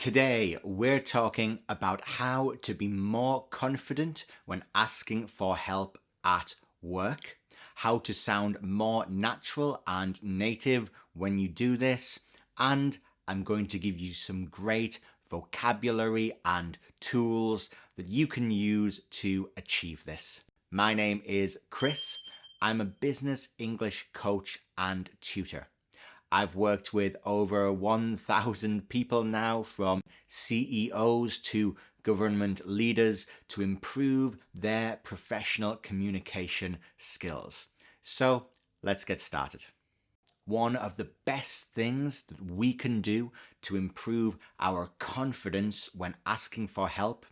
Today, we're talking about how to be more confident when asking for help at work, how to sound more natural and native when you do this, and I'm going to give you some great vocabulary and tools that you can use to achieve this. My name is Chris. I'm a business English coach and tutor. I've worked with over 1,000 people now, from CEOs to government leaders, to improve their professional communication skills. So let's get started. One of the best things that we can do to improve our confidence when asking for help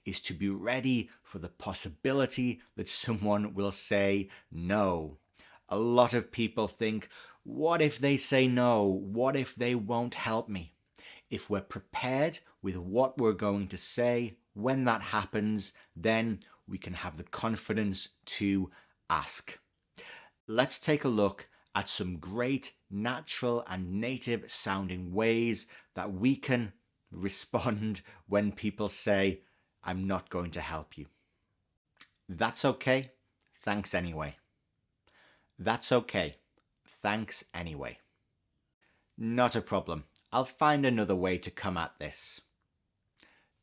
is to be ready for the possibility that someone will say no. A lot of people think, what if they say no? What if they won't help me? If we're prepared with what we're going to say when that happens, then we can have the confidence to ask. Let's take a look at some great natural and native sounding ways that we can respond when people say, I'm not going to help you. That's okay. Thanks anyway. That's okay. Thanks anyway. Not a problem. I'll find another way to come at this.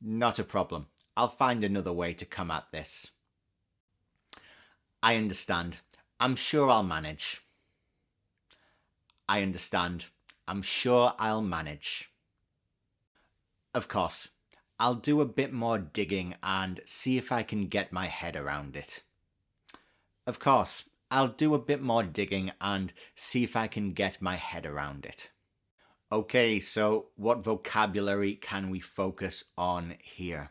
Not a problem. I'll find another way to come at this. I understand. I'm sure I'll manage. I understand. I'm sure I'll manage. Of course. I'll do a bit more digging and see if I can get my head around it. Of course. I'll do a bit more digging and see if I can get my head around it. Okay, so what vocabulary can we focus on here?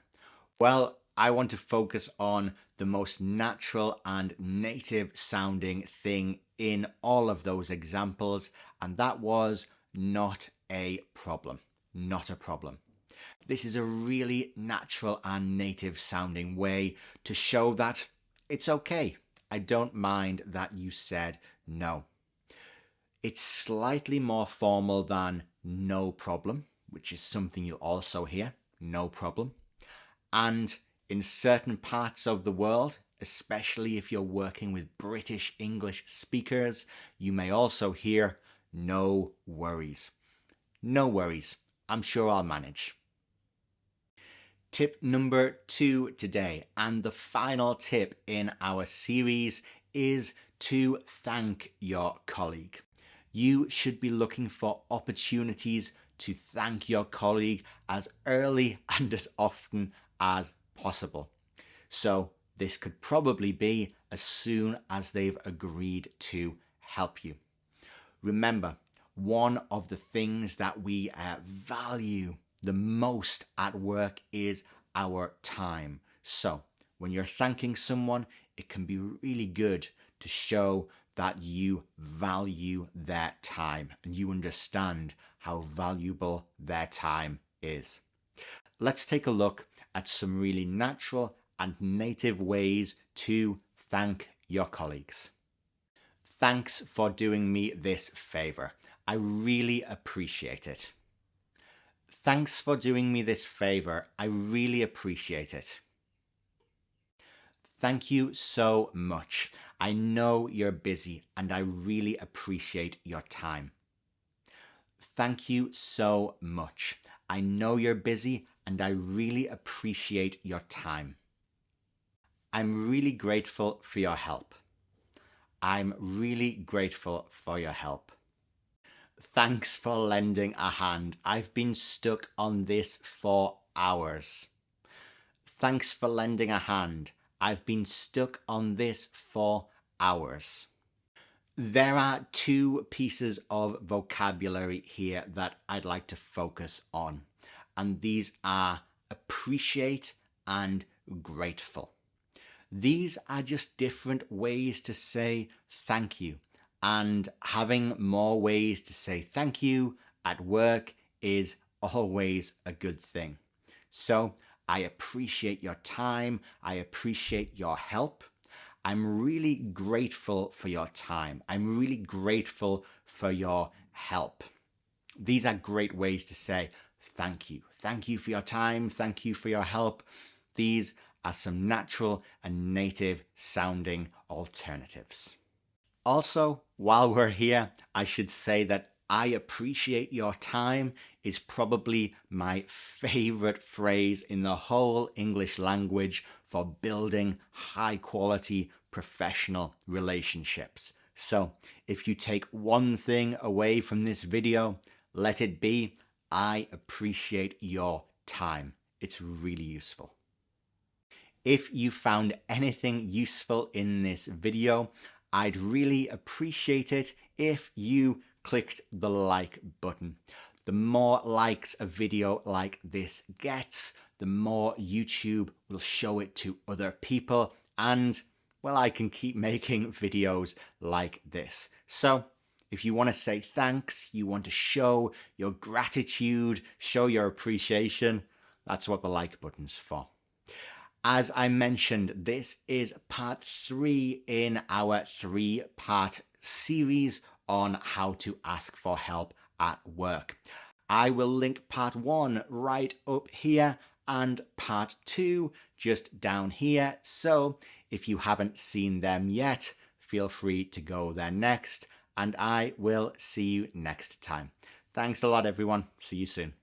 Well, I want to focus on the most natural and native sounding thing in all of those examples, and that was not a problem. Not a problem. This is a really natural and native sounding way to show that it's okay. I don't mind that you said no. It's slightly more formal than no problem, which is something you'll also hear, no problem. And in certain parts of the world, especially if you're working with British English speakers, you may also hear no worries. No worries. I'm sure I'll manage. Tip number 2 today, and the final tip in our series, is to thank your colleague. You should be looking for opportunities to thank your colleague as early and as often as possible. So this could probably be as soon as they've agreed to help you. Remember, one of the things that we value the most at work is our time. So when you're thanking someone, it can be really good to show that you value their time and you understand how valuable their time is. Let's take a look at some really natural and native ways to thank your colleagues. Thanks for doing me this favor. I really appreciate it. Thanks for doing me this favor. I really appreciate it. Thank you so much. I know you're busy and I really appreciate your time. Thank you so much. I know you're busy and I really appreciate your time. I'm really grateful for your help. I'm really grateful for your help. Thanks for lending a hand. I've been stuck on this for hours. Thanks for lending a hand. I've been stuck on this for hours. There are 2 pieces of vocabulary here that I'd like to focus on, and these are appreciate and grateful. These are just different ways to say thank you. And having more ways to say thank you at work is always a good thing. So I appreciate your time. I appreciate your help. I'm really grateful for your time. I'm really grateful for your help. These are great ways to say thank you. Thank you for your time. Thank you for your help. These are some natural and native sounding alternatives. Also, while we're here, I should say that I appreciate your time is probably my favorite phrase in the whole English language for building high quality professional relationships. So if you take one thing away from this video, let it be, I appreciate your time. It's really useful. If you found anything useful in this video, I'd really appreciate it if you clicked the like button. The more likes a video like this gets, the more YouTube will show it to other people, and well, I can keep making videos like this. So if you want to say thanks, you want to show your gratitude, show your appreciation, that's what the like button's for. As I mentioned, this is part 3 in our 3-part series on how to ask for help at work. I will link part 1 right up here and part 2 just down here. So if you haven't seen them yet, feel free to go there next, and I will see you next time. Thanks a lot, everyone. See you soon.